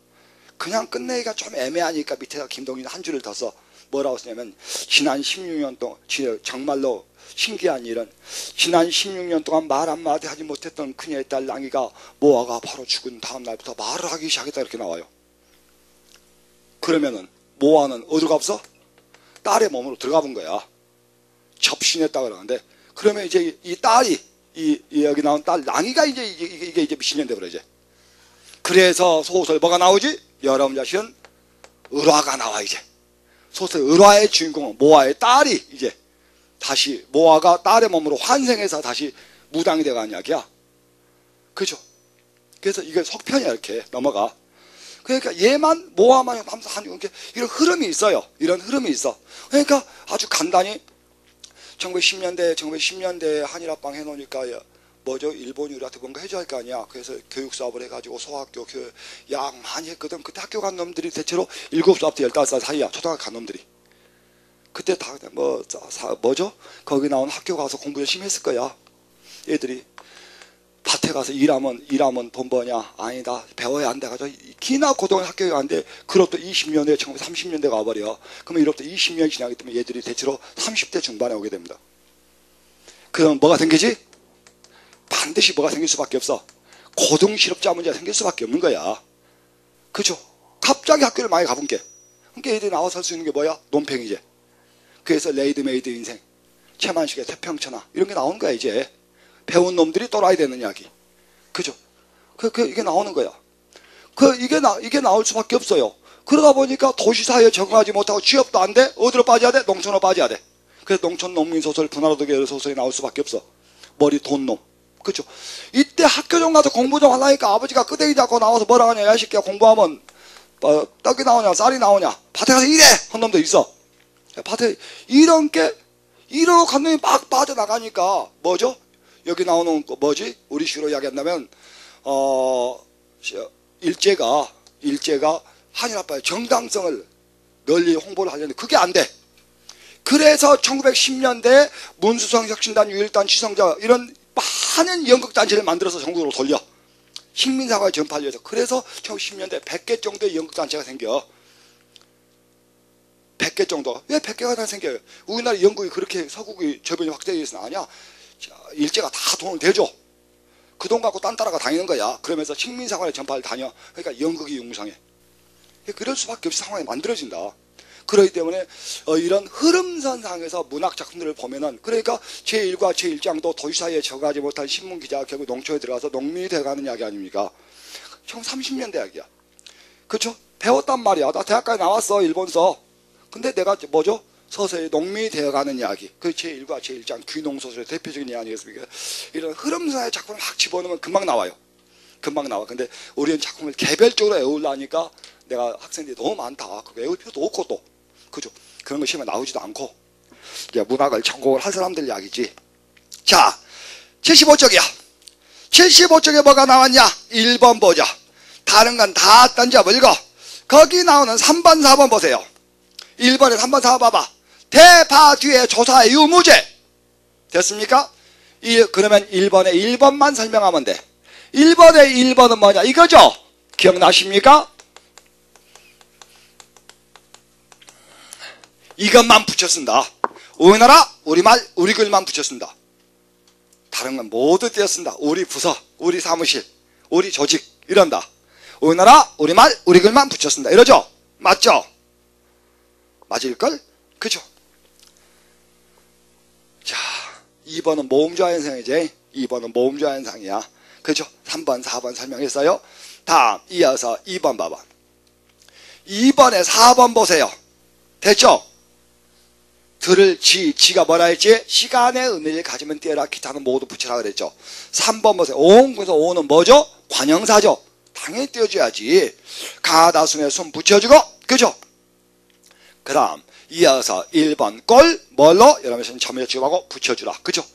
그냥 끝내기가 좀 애매하니까 밑에다 김동인 한 줄을 더 써. 뭐라고 쓰냐면 지난 16년 동안 정말로 신기한 일은 지난 16년 동안 말 한마디 하지 못했던 그녀의 딸 랑이가 모아가 바로 죽은 다음 날부터 말을 하기 시작했다. 이렇게 나와요. 그러면은 모아는 어디로 갔어? 딸의 몸으로 들어가 본 거야. 접신했다 그러는데 그러면 이제 이 딸이 여기 나온 딸 랑이가 이게 미친년 돼버려 이제. 그래서 소설 뭐가 나오지? 여러분 자신은 을화가 나와 이제. 소설 을화의 주인공은 모아의 딸이 이제 다시 모아가 딸의 몸으로 환생해서 다시 무당이 돼간 이야기야. 그죠? 그래서 이게 속편이야. 이렇게 넘어가. 그러니까 얘만 모아만 하는 게 이런 흐름이 있어요. 이런 흐름이 있어. 그러니까 아주 간단히 1910년대 한일합방 해놓으니까 일본이 우리한테 뭔가 해줘야 할 거 아니야. 그래서 교육 사업을 해가지고 소학교 양 많이 했거든. 그때 학교 간 놈들이 대체로 7살부터 15살 사이야. 초등학교 간 놈들이. 그때 다 거기 나온 학교 가서 공부 열심히 했을 거야. 애들이 밭에 가서 일하면 돈 버냐? 아니다. 배워야 안 돼가지고 기나 고등학교에 가는데 그로부터 20년 후에 1930년대가 와버려. 그러면 이로부터 20년이 지나기 때문에 얘들이 대체로 30대 중반에 오게 됩니다. 그럼 뭐가 생기지? 반드시 뭐가 생길 수밖에 없어. 고등실업자 문제가 생길 수밖에 없는 거야. 그죠? 갑자기 학교를 많이 가본 게. 그러니까 애들이 나와서 할 수 있는 게 뭐야? 논팽이제. 그래서 레이드메이드 인생, 최만식의 태평천하 이런 게 나오는 거야 이제. 배운 놈들이 떠나야 되는 이야기. 그죠? 이게 나오는 거야. 이게 나올 수밖에 없어요. 그러다 보니까 도시사회에 적응하지 못하고 취업도 안 돼. 어디로 빠져야 돼? 농촌으로 빠져야 돼. 그래서 농촌 농민소설, 분화로독의 소설이 나올 수밖에 없어. 머리 돈놈. 그죠? 이때 학교 좀 가서 공부 좀 하려니까 아버지가 끄댕이 잡고 나와서 뭐라 하냐. 야, 이 새끼야, 공부하면 떡이 나오냐, 쌀이 나오냐. 밭에 가서 일해! 한 놈도 있어. 밭에, 이런 게 이러고 간 놈이 막 빠져나가니까 뭐죠? 여기 나오는 거 뭐지? 우리 식으로 이야기한다면 일제가 한일 합의의 정당성을 널리 홍보를 하려는데 그게 안 돼. 그래서 1910년대 문수성 혁신단, 유일단, 지성자 이런 많은 연극단체를 만들어서 전국으로 돌려. 식민사회의 전파를 위해서. 그래서 1910년대 100개 정도의 연극단체가 생겨. 100개 정도. 왜 100개가 다 생겨요? 우리나라 연극이 그렇게 서국이 저변이 확대되어 있으나 아니야. 일제가 다 돈을 대줘. 그 돈 갖고 딴 따라가 다니는 거야. 그러면서 식민사관의 전파를 다녀. 그러니까 연극이 융성해. 그럴 수밖에 없이 상황이 만들어진다. 그렇기 때문에 이런 흐름선상에서 문학작품들을 보면은 그러니까 제1과 제1장도 도시 사이에 적응하지 못한 신문기자가 결국 농촌에 들어가서 농민이 돼가는 이야기 아닙니까? 1930년대 이야기야. 그렇죠? 배웠단 말이야. 나 대학까지 나왔어. 일본서. 근데 내가 뭐죠? 서서히 농민이 되어가는 이야기. 그 제1과 제1장 귀농소설의 대표적인 이야기 아니겠습니까? 이런 흐름선의 작품을 막 집어넣으면 금방 나와요. 금방 나와. 근데 우리는 작품을 개별적으로 외우려니까 내가 학생들이 너무 많다. 그거 외울 필요도 없고 또. 그죠? 그런 거 시험에 나오지도 않고. 이제 문학을 전공을 할 사람들 이야기지. 자, 75쪽이야. 75쪽에 뭐가 나왔냐? 1번 보자. 다른 건 다 던져버리고 거기 나오는 3번, 4번 보세요. 1번에 3번, 4번 봐봐. 대파 뒤에 조사의 유무죄. 됐습니까? 그러면 1번에 1번만 설명하면 돼. 1번에 1번은 뭐냐? 이거죠? 기억나십니까? 이것만 붙여 쓴다. 우리나라, 우리말, 우리 글만 붙여 쓴다. 다른 건 모두 떼어 쓴다. 우리 부서, 우리 사무실, 우리 조직 이런다. 우리나라, 우리말, 우리 글만 붙여 쓴다. 이러죠? 맞죠? 맞을걸? 그죠? 자, 2번은 모음조화 현상이지. 2번은 모음조화 현상이야. 그죠? 3번, 4번 설명했어요. 다음, 이어서 2번 봐봐. 2번에 4번 보세요. 됐죠? 들을 지가 뭐라 했지? 시간의 의미를 가지면 띄어라. 기타는 모두 붙여라 그랬죠. 3번 보세요. 오음에서 오는 뭐죠? 관형사죠. 당연히 띄워줘야지. 가다숨에 숨 붙여주고, 그죠? 그 다음 이어서 1번 꼴 뭘로? 여러분 점에 주하고 붙여주라. 그죠?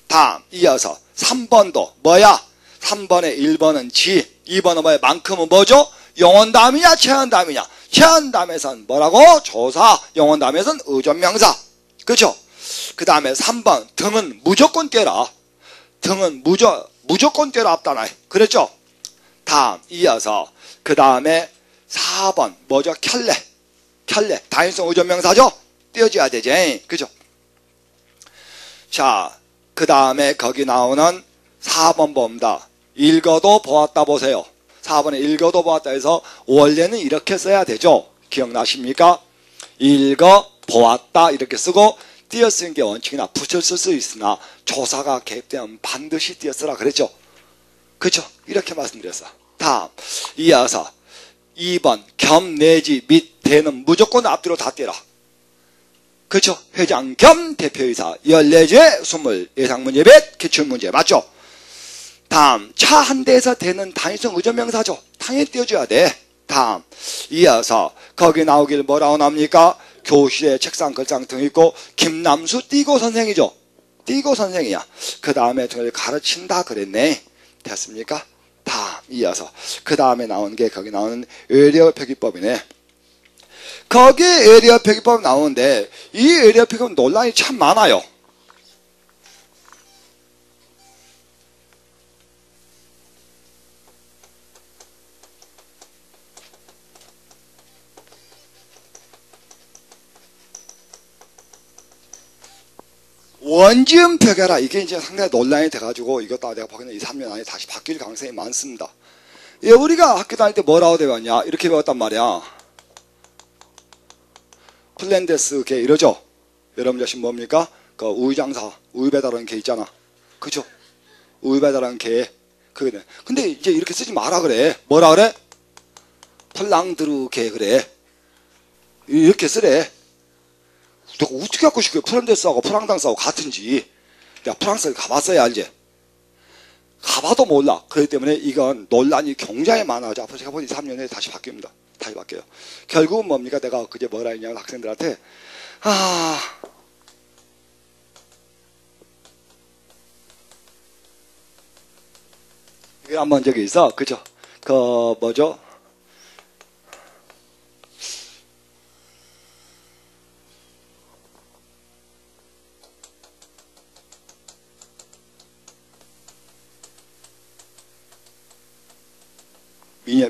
다음 이어서 3번도 뭐야? 3번에 1번은 지, 2번은 뭐야? 만큼은 뭐죠? 영원담이냐 체언담이냐? 체언담에선 뭐라고? 조사, 영원담에선 의존명사. 그죠? 그 다음에 3번 등은 무조건 떼라. 등은 무조건 떼라 앞단에. 그랬죠? 다음 이어서 그 다음에 4번 뭐죠? 켤레. 단일성 의존명사죠? 띄워줘야 되지. 그죠? 자, 그 다음에 거기 나오는 4번 봅니다. 읽어도 보았다 보세요. 4번에 읽어도 보았다 해서 원래는 이렇게 써야 되죠? 기억나십니까? 읽어 보았다 이렇게 쓰고 띄어 쓰는 게 원칙이나 붙여 쓸 수 있으나 조사가 개입되면 반드시 띄어 쓰라 그랬죠? 그죠? 이렇게 말씀드렸어. 다음 이어서 2번 겸 내지 및 대는 무조건 앞뒤로 다 떼라. 그렇죠? 회장 겸 대표이사 14제 20 예상문제 및 기출문제 맞죠? 다음 차 한 대에서 대는 단위성 의존명사죠. 당연히 띄워줘야 돼. 다음 이어서 거기 나오길 뭐라고 나옵니까? 교실에 책상 글상 등 있고 김남수 띠고 선생이죠. 띠고 선생이야. 그 다음에 저를 가르친다 그랬네. 됐습니까? 다음 이어서 그 다음에 나온 게 거기 나오는 의례어 표기법이네. 거기 의례어 표기법 나오는데 이 의례어 표기법 논란이 참 많아요. 원지음 표결화 이게 이제 상당히 논란이 돼가지고 이것도 내가 보기에는 2, 3년 안에 다시 바뀔 가능성이 많습니다. 예, 우리가 학교 다닐 때 뭐라고 배웠냐? 이렇게 배웠단 말이야. 플랜데스 개 이러죠? 여러분 자신 뭡니까? 그 우유장사, 우유 배달하는 개 있잖아. 그죠? 우유 배달하는 개. 그게 근데 이제 이렇게 쓰지 마라 그래. 뭐라 그래? 플랑드르 개 그래. 이렇게 쓰래. 내가 어떻게 갖고 싶게 플랜데스하고 프랑당스하고 같은지. 내가 프랑스를 가봤어야 알지? 가봐도 몰라. 그렇기 때문에 이건 논란이 굉장히 많아져. 앞으로 제가 보니 3년에 다시 바뀝니다. 다시 바뀌어요. 결국은 뭡니까? 내가 그제 뭐라 했냐면 학생들한테 이게 한번 저기 있어. 그죠? 그, 뭐죠?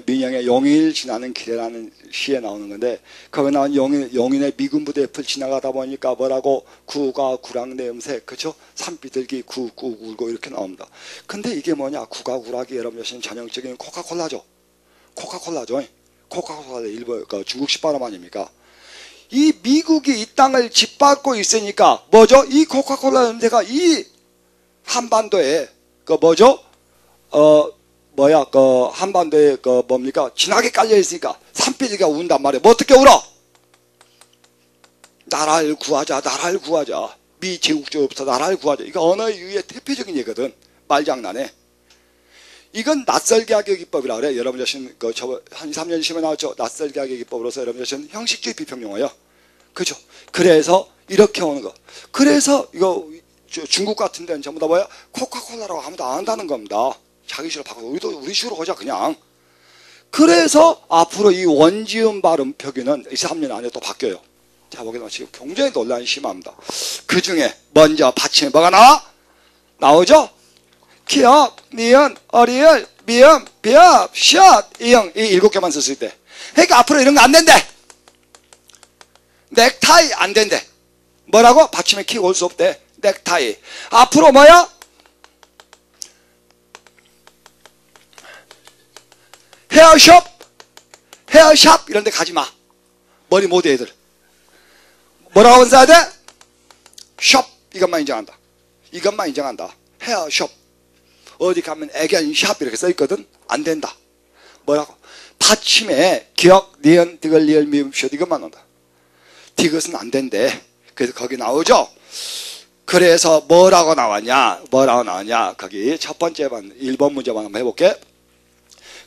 민영의 용일 지나는 길에라는 시에 나오는 건데, 거기 나온 용인의 미군 부대 옆을 지나가다 보니까 뭐라고 구가 구락내음새, 그쵸? 산비둘기 구 울고 이렇게 나옵니다. 근데 이게 뭐냐? 구가 구락이 여러분 전형적인 코카콜라죠. 코카콜라죠. 코카콜라 일본 중국식 발음 아닙니까? 이 미국이 이 땅을 짓밟고 있으니까 뭐죠? 이 코카콜라 연대가 이 한반도에 그 뭐죠? 한반도에 뭡니까? 진하게 깔려있으니까 산비둘기가 운단 말이야. 뭐 어떻게 울어? 나라를 구하자, 나라를 구하자. 미 제국주의로부터 나라를 구하자. 이거 언어의 유의 대표적인 예거든. 말장난에. 이건 낯설게 하기 기법이라 그래. 여러분 자신, 한 2, 3년 시험에 나왔죠. 낯설게 하기 기법으로서 여러분 자신 형식주의 비평용어요. 그죠? 그래서 이렇게 오는 거. 그래서 이거 중국 같은 데는 전부 다 뭐야? 코카콜라라고 아무도 안 한다는 겁니다. 자기 식으로 바꿔. 우리 식으로 하자, 그냥. 그래서 앞으로 이 원지음 발음 표기는 2, 3년 안에 또 바뀌어요. 자, 보게 되면 지금 굉장히 논란이 심합니다. 그 중에 먼저 받침에 뭐가 나와? 나오죠? 기역, 니은, 어리을, 미음, 비읍, 샷, 이응, 이 7개만 썼을 때. 그러니까 앞으로 이런 거 안 된대. 넥타이 안 된대. 뭐라고? 받침에 키 올 수 없대. 넥타이. 앞으로 뭐야? 헤어샵 이런 데 가지 마. 머리 모드 애들. 뭐라고 써야 돼? 숍. 이것만 인정한다. 이것만 인정한다. 헤어숍. 어디 가면 애견샵 이렇게 써 있거든. 안 된다. 뭐라고? 받침에 기역, 니은, 디귿, 리을, 미음, 숏 이것만 온다. 디귿은 안 된대. 그래서 거기 나오죠. 그래서 뭐라고 나왔냐? 거기 첫 번째 1번 문제만 한번 해볼게.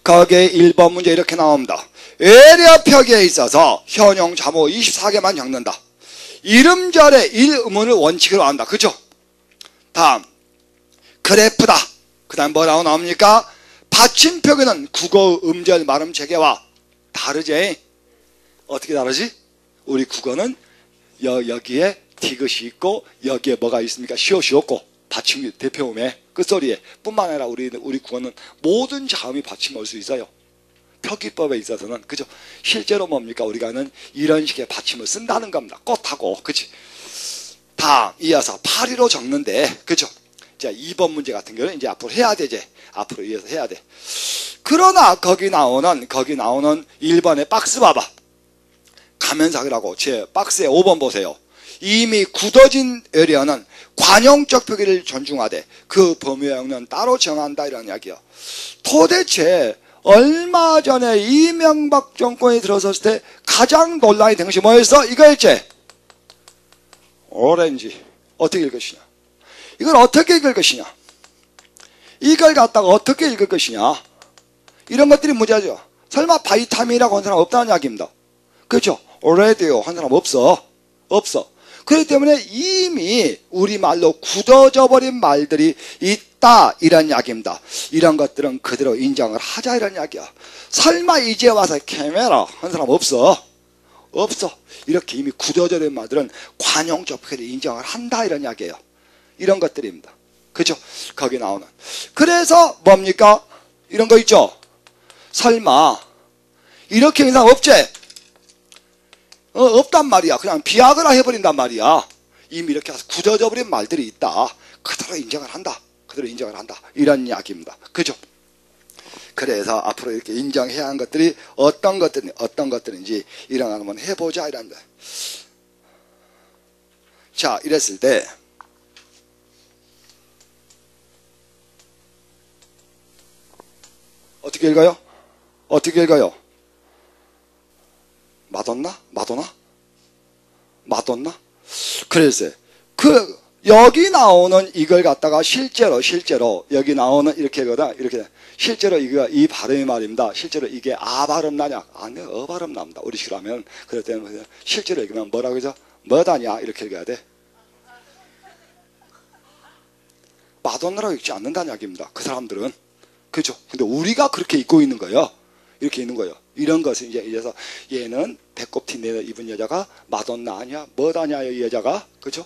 거기에 1번 문제 이렇게 나옵니다. 외래표기에 있어서 현용 자모 24개만 적는다. 이름절의 1음운을 원칙으로 한다. 그죠? 다음 그래프다. 그 다음 뭐라고 나옵니까? 받침표기는 국어 음절 말음 체계와 다르지. 어떻게 다르지? 우리 국어는 여기에 디귿이 있고 여기에 뭐가 있습니까? 시옷이 없고 받침 대표음에 끝소리에 뿐만 아니라 우리 국어는 모든 자음이 받침 올 수 있어요. 표기법에 있어서는. 그죠? 실제로 뭡니까? 우리가는 이런 식의 받침을 쓴다는 겁니다. 꽃하고. 그치? 다음 이어서 파리로 적는데. 그죠? 자, 2번 문제 같은 경우는 이제 앞으로 해야 되지. 앞으로 이어서 해야 돼. 그러나 거기 나오는 1번의 박스 봐봐. 가면삭이라고 제 박스에 5번 보세요. 이미 굳어진 ö려는 관용적 표기를 존중하되 그 범위형은 따로 정한다 이런 이야기야. 도대체 얼마 전에 이명박 정권이 들어섰을 때 가장 논란이 된 것이 뭐였어? 이거였지? 오렌지. 어떻게 읽을 것이냐? 이걸 어떻게 읽을 것이냐? 이걸 갖다가 어떻게 읽을 것이냐? 이런 것들이 문제죠. 설마 바이타민이라고 한 사람 없다는 이야기입니다. 그렇죠? already요 한 사람 없어. 그렇기 때문에 이미 우리말로 굳어져 버린 말들이 있다 이런 이야기입니다. 이런 것들은 그대로 인정을 하자 이런 이야기야. 설마 이제 와서 캐메라 한 사람 없어. 이렇게 이미 굳어져 있는 말들은 관용적 표기를 인정을 한다 이런 이야기예요. 이런 것들입니다. 그죠? 거기 나오는. 그래서 뭡니까? 이런 거 있죠? 설마 이렇게 인상 없지? 없단 말이야. 그냥 비아그라 해버린단 말이야. 이미 이렇게 굳어져 버린 말들이 있다. 그대로 인정을 한다. 이런 이야기입니다. 그죠? 그래서 앞으로 이렇게 인정해야 하는 것들이 어떤 것들인지 이런 거 한번 해보자 이란다. 자, 이랬을 때 어떻게 읽어요? 마돈나? 그래서 여기 나오는 이걸 갖다가 실제로 여기 나오는 이렇게 실제로 이 발음이 말입니다. 실제로 이게 아 발음 나냐? 아니 어 발음 납니다. 우리 식으로 하면. 그럴 때는 실제로 읽으면 뭐라고 하죠? 뭐다냐? 이렇게 읽어야 돼. 마돈나라고 읽지 않는다는 이야기입니다. 그 사람들은. 그죠? 근데 우리가 그렇게 입고 있는 거예요. 이렇게 있는 거예요. 이런 것을 이제서 얘는 배꼽티 입은 여자가 마돈나 아니야? 뭐다냐 이 여자가 그죠?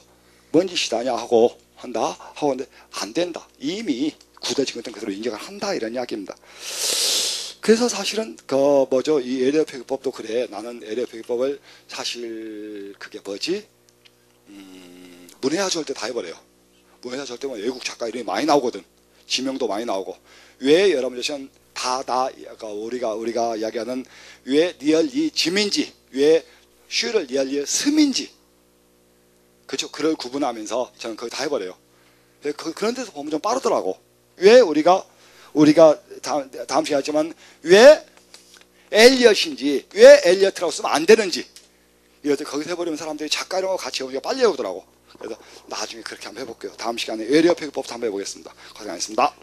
뭔 짓이다냐 하고 한다 하고 근데 안 된다. 이미 굳어진 것은 그대로 인정을 한다 이런 이야기입니다. 그래서 사실은 그 뭐죠 이 에레오표기법도 그래. 나는 에레오표기법을 사실 그게 뭐지 문해아 절대 다 해버려요. 문해아 절대 뭐 외국 작가 이름이 많이 나오거든. 지명도 많이 나오고 왜 여러분들 우리가 이야기하는 왜 리얼리 짐인지 왜 슈를 리얼리 스민지 그죠? 그걸 구분하면서 저는 그거 다 해버려요. 그런 데서 보면 좀 빠르더라고. 왜 우리가 다음 시간에 하지만 왜 엘리엇인지 왜 엘리엇이라고 쓰면 안 되는지 이것들 거기서 해버리면 사람들이 작가 이런 거 같이 우리가 빨리 해오더라고. 그래서 나중에 그렇게 한번 해볼게요. 다음 시간에 에레오표기법도 한번 해보겠습니다. 고생하셨습니다.